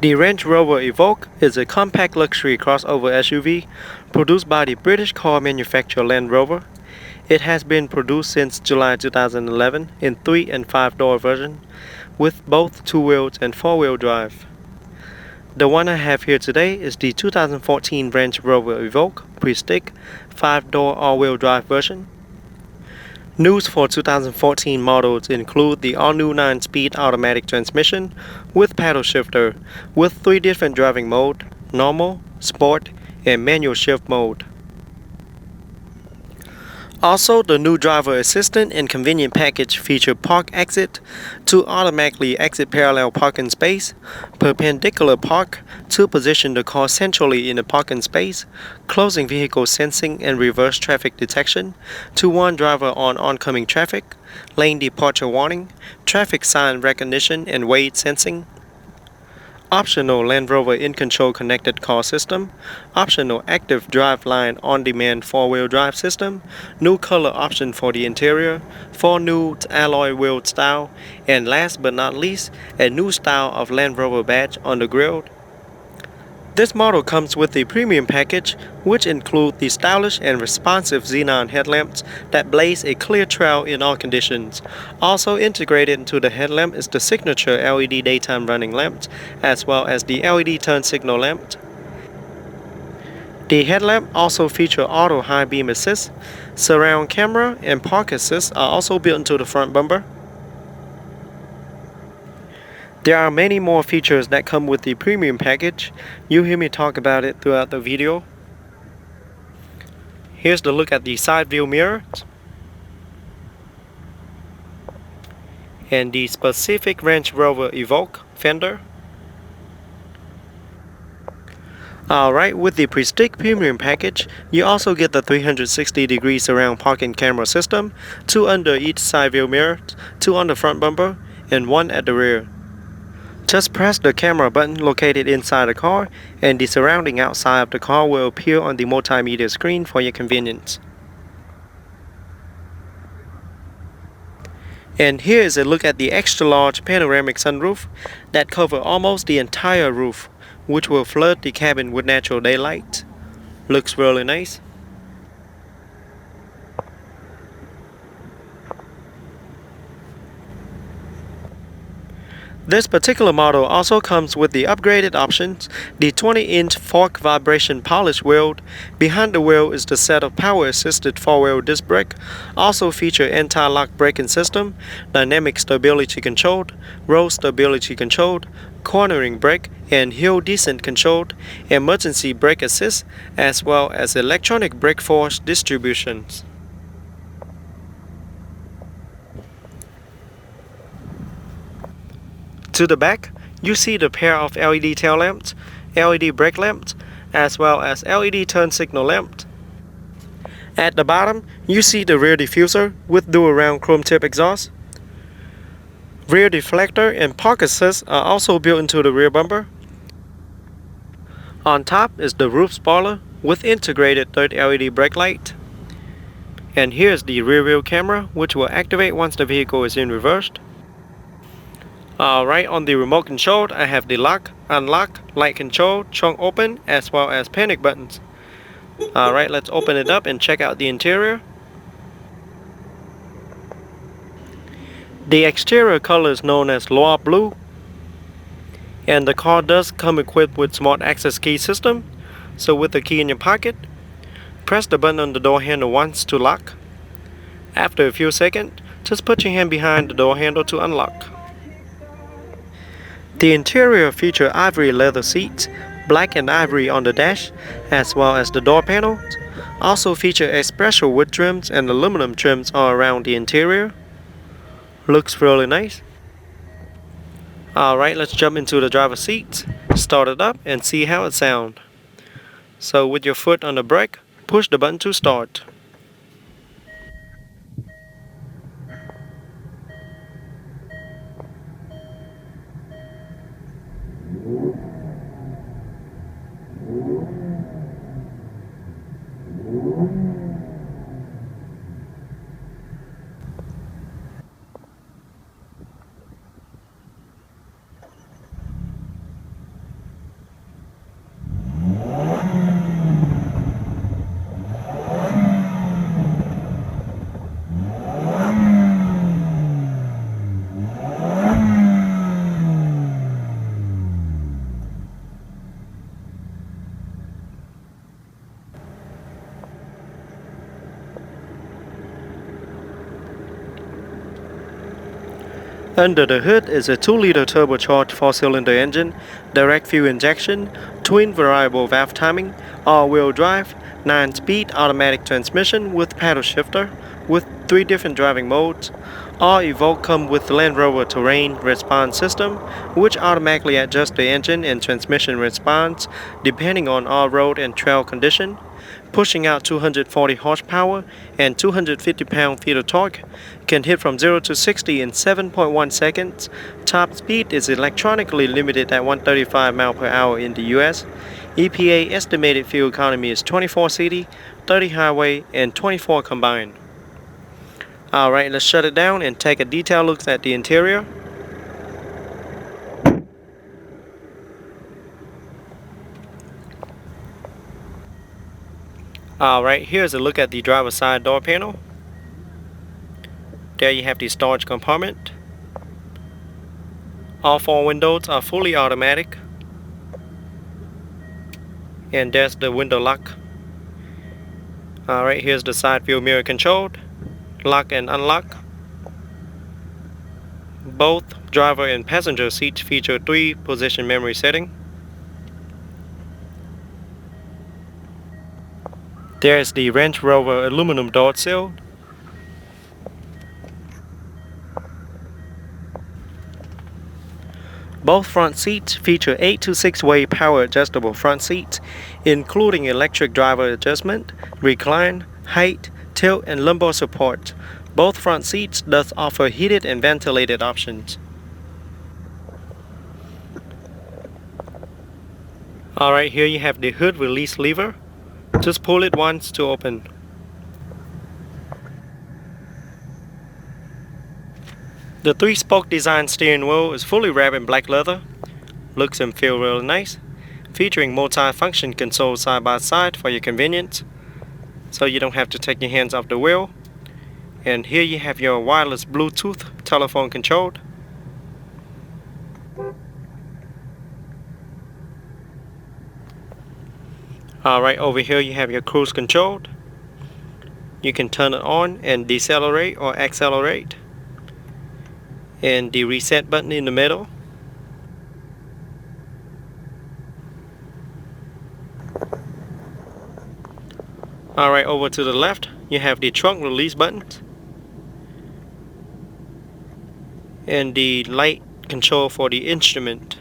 The Range Rover Evoque is a compact luxury crossover SUV produced by the British car manufacturer Land Rover. It has been produced since July 2011 in 3 and 5-door versions with both 2-wheel and 4-wheel drive. The one I have here today is the 2014 Range Rover Evoque Pre-Stick 5-door all-wheel drive version. News for 2014 models include the all-new 9-speed automatic transmission with paddle shifter with 3 different driving modes: normal, sport, and manual shift mode. Also, the new driver assistant and convenient package feature park exit to automatically exit parallel parking space, perpendicular park to position the car centrally in the parking space, closing vehicle sensing and reverse traffic detection to warn driver on oncoming traffic, lane departure warning, traffic sign recognition and weight sensing. Optional Land Rover in-control connected car system, optional active driveline on-demand 4-wheel drive system, new color option for the interior, 4 new alloy wheel style, and last but not least, a new style of Land Rover badge on the grille. This model comes with the premium package, which includes the stylish and responsive xenon headlamps that blaze a clear trail in all conditions. Also integrated into the headlamp is the signature LED daytime running lamp, as well as the LED turn signal lamp. The headlamp also features auto high beam assist, surround camera, and park assist are also built into the front bumper. There are many more features that come with the premium package. You'll hear me talk about it throughout the video. Here's the look at the side view mirror and the specific Range Rover Evoque fender. Alright, with the Pre-Stick Premium package, you also get the 360-degree surround parking camera system, 2 under each side view mirror, 2 on the front bumper, and 1 at the rear. Just press the camera button located inside the car, and the surrounding outside of the car will appear on the multimedia screen for your convenience. And here is a look at the extra-large panoramic sunroof that covers almost the entire roof, which will flood the cabin with natural daylight. Looks really nice. This particular model also comes with the upgraded options, the 20-inch fork vibration polish wheel. Behind the wheel is the set of power-assisted 4-wheel disc brake, also feature anti-lock braking system, dynamic stability control, roll stability control, cornering brake, and hill descent control, emergency brake assist, as well as electronic brake force distributions. To the back, you see the pair of LED tail lamps, LED brake lamps, as well as LED turn signal lamp. At the bottom, you see the rear diffuser with dual round chrome tip exhaust. Rear deflector and park assist are also built into the rear bumper. On top is the roof spoiler with integrated third LED brake light. And here's the rear view camera, which will activate once the vehicle is in reverse. Alright, on the remote control, I have the lock, unlock, light control, trunk open, as well as panic buttons. Alright, let's open it up and check out the interior. The exterior color is known as Loire blue. And the car does come equipped with smart access key system. So with the key in your pocket, press the button on the door handle once to lock. After a few seconds, just put your hand behind the door handle to unlock. The interior features ivory leather seats, black and ivory on the dash, as well as the door panels. Also feature espresso wood trims and aluminum trims all around the interior. Looks really nice. Alright, let's jump into the driver's seat, start it up, and see how it sounds. So with your foot on the brake, push the button to start. Under the hood is a 2-liter turbocharged 4-cylinder engine, direct fuel injection, twin variable valve timing, all-wheel drive, 9-speed automatic transmission with paddle shifter, with 3 different driving modes. All Evoque come with Land Rover Terrain Response System, which automatically adjusts the engine and transmission response depending on all-road and trail condition, pushing out 240 horsepower and 250 pound-feet of torque, can hit from 0 to 60 in 7.1 seconds. Top speed is electronically limited at 135 miles per hour in the US. EPA estimated fuel economy is 24 city, 30 highway, and 24 combined. Alright, let's shut it down and take a detailed look at the interior. Alright, here's a look at the driver's side door panel. There you have the storage compartment. All 4 windows are fully automatic. And there's the window lock. Alright, here's the side view mirror control, lock and unlock. Both driver and passenger seats feature 3 position memory setting. There's the Range Rover aluminum door sill. Both front seats feature 8 to 6-way power adjustable front seats, including electric driver adjustment, recline, height, tilt, and lumbar support. Both front seats thus offer heated and ventilated options. Alright, here you have the hood release lever. Just pull it once to open. The 3-spoke design steering wheel is fully wrapped in black leather. Looks and feels really nice. Featuring multi-function controls side by side for your convenience, so you don't have to take your hands off the wheel. And here you have your wireless Bluetooth telephone control. Alright, over here you have your cruise control. You can turn it on and decelerate or accelerate. And the reset button in the middle. Alright, over to the left you have the trunk release button and the light control for the instrument.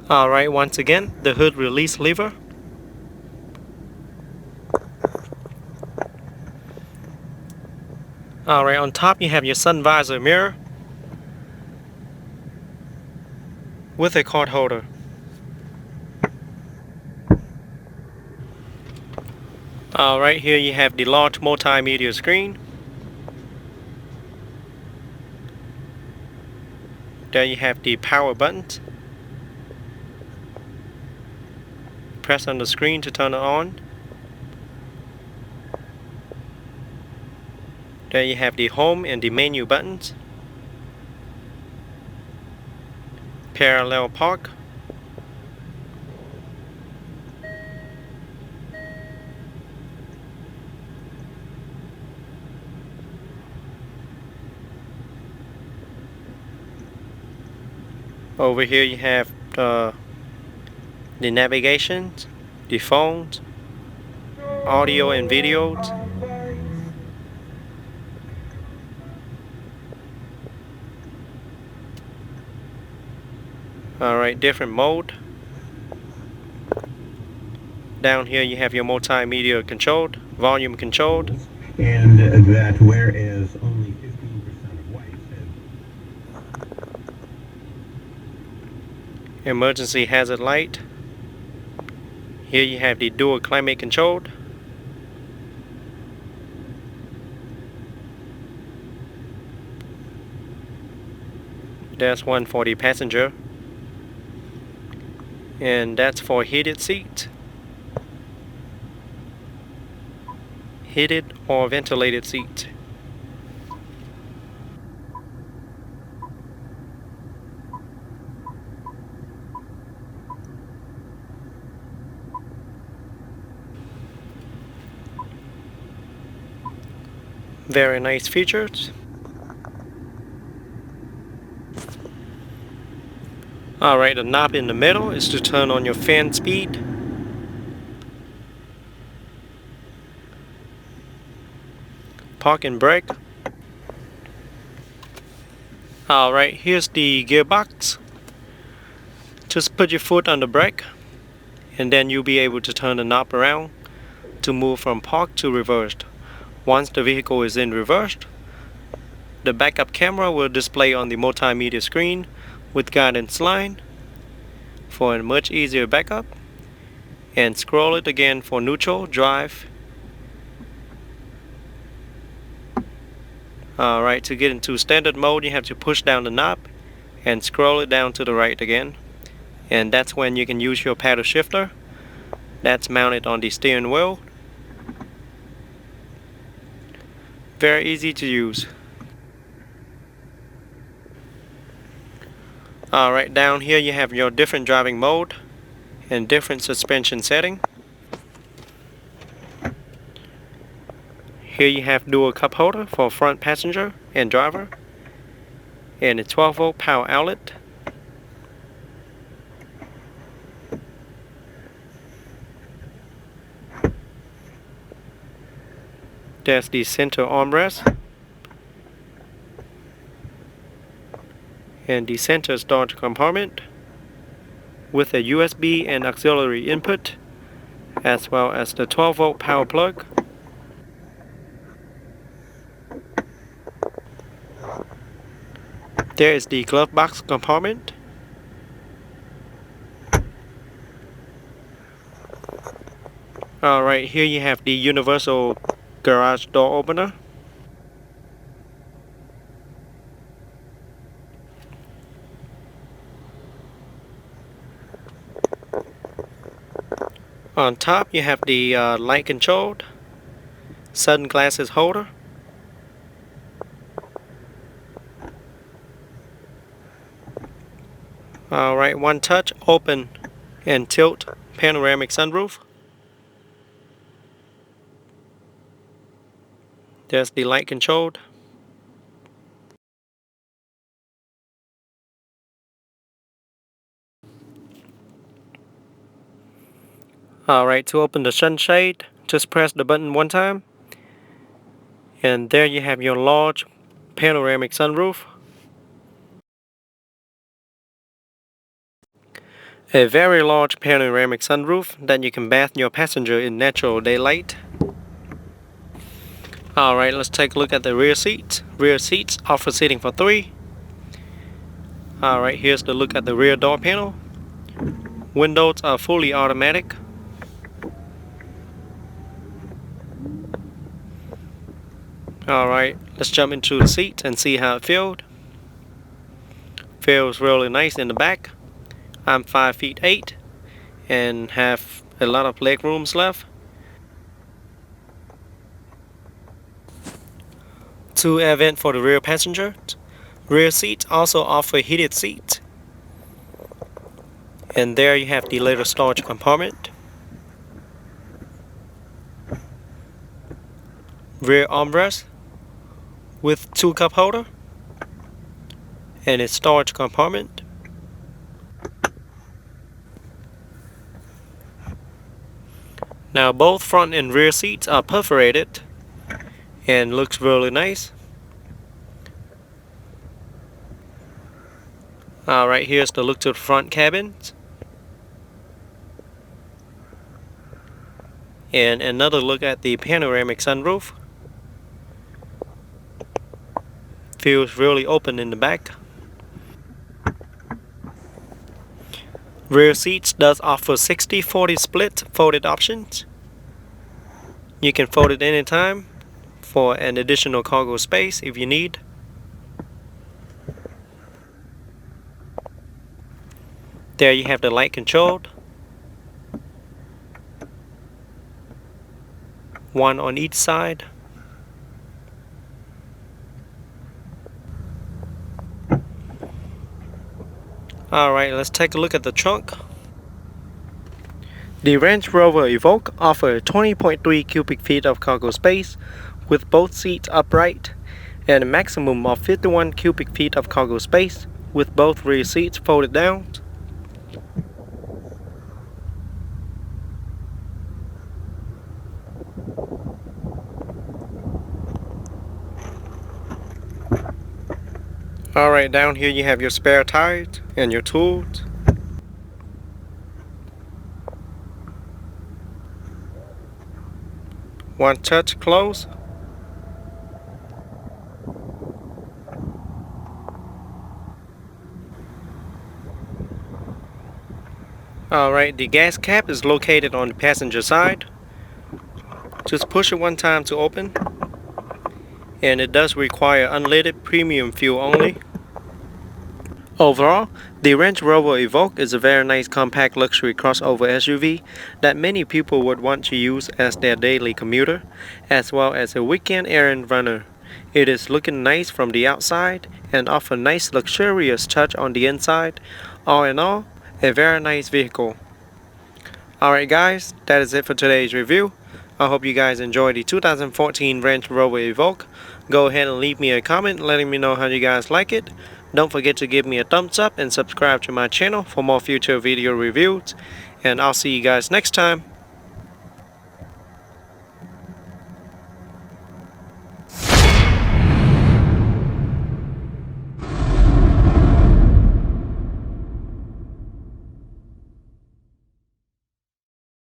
Alright, once again the hood release lever. Alright, on top you have your sun visor mirror with a card holder. Alright, here you have the large multimedia screen. There you have the power buttons. Press on the screen to turn it on. There you have the home and the menu buttons. Parallel park. Over here you have the navigation, the phones, audio and videos. Alright, different mode. Down here you have your multimedia controlled, volume controlled. And that whereas only 15% of whites have Emergency hazard light. Here you have the dual climate controlled. There's one for the passenger. And that's for heated seat. Heated or ventilated seat. Very nice features. Alright, the knob in the middle is to turn on your fan speed. Park and brake. Alright, here's the gearbox. Just put your foot on the brake, and then you'll be able to turn the knob around to move from park to reversed. Once the vehicle is in reversed, the backup camera will display on the multimedia screen with guidance line for a much easier backup, and scroll it again for neutral, drive. Alright, to get into standard mode, you have to push down the knob and scroll it down to the right again, and that's when you can use your paddle shifter that's mounted on the steering wheel. Very easy to use. Alright, down here you have your different driving mode and different suspension setting. Here you have dual cup holder for front passenger and driver, and a 12-volt power outlet. There's the center armrest and the center storage compartment with a USB and auxiliary input, as well as the 12-volt power plug. There is the glove box compartment. Alright, here you have the universal garage door opener. On top you have the light controlled sunglasses holder. Alright, one touch open and tilt panoramic sunroof. There's the light controlled. Alright, to open the sunshade, just press the button one time, and there you have your large panoramic sunroof. A very large panoramic sunroof that you can bath your passenger in natural daylight. Alright, let's take a look at the rear seats. Rear seats offer seating for 3. Alright, here's the look at the rear door panel. Windows are fully automatic. Alright, let's jump into the seat and see how it feels. Feels really nice in the back. I'm 5'8" and have a lot of leg rooms left. To vent for the rear passenger. Rear seats also offer heated seats. And there you have the little storage compartment. Rear armrest with 2 cup holder and a storage compartment. Now both front and rear seats are perforated and looks really nice. Alright, here's the look to the front cabin. And another look at the panoramic sunroof. Feels really open in the back. Rear seats does offer 60-40 split folded options. You can fold it anytime for an additional cargo space if you need. There you have the light controlled. One on each side. Alright, let's take a look at the trunk. The Range Rover Evoque offers 20.3 cubic feet of cargo space with both seats upright, and a maximum of 51 cubic feet of cargo space with both rear seats folded down. Alright, down here you have your spare tires and your tools. One touch close. Alright, the gas cap is located on the passenger side. Just push it one time to open. And it does require unleaded premium fuel only. Overall, the Range Rover Evoque is a very nice compact luxury crossover SUV that many people would want to use as their daily commuter, as well as a weekend errand runner. It is looking nice from the outside and offers a nice luxurious touch on the inside. All in all, a very nice vehicle. Alright guys, that is it for today's review. I hope you guys enjoyed the 2014 Range Rover Evoque. Go ahead and leave me a comment letting me know how you guys like it. Don't forget to give me a thumbs up and subscribe to my channel for more future video reviews. And I'll see you guys next time.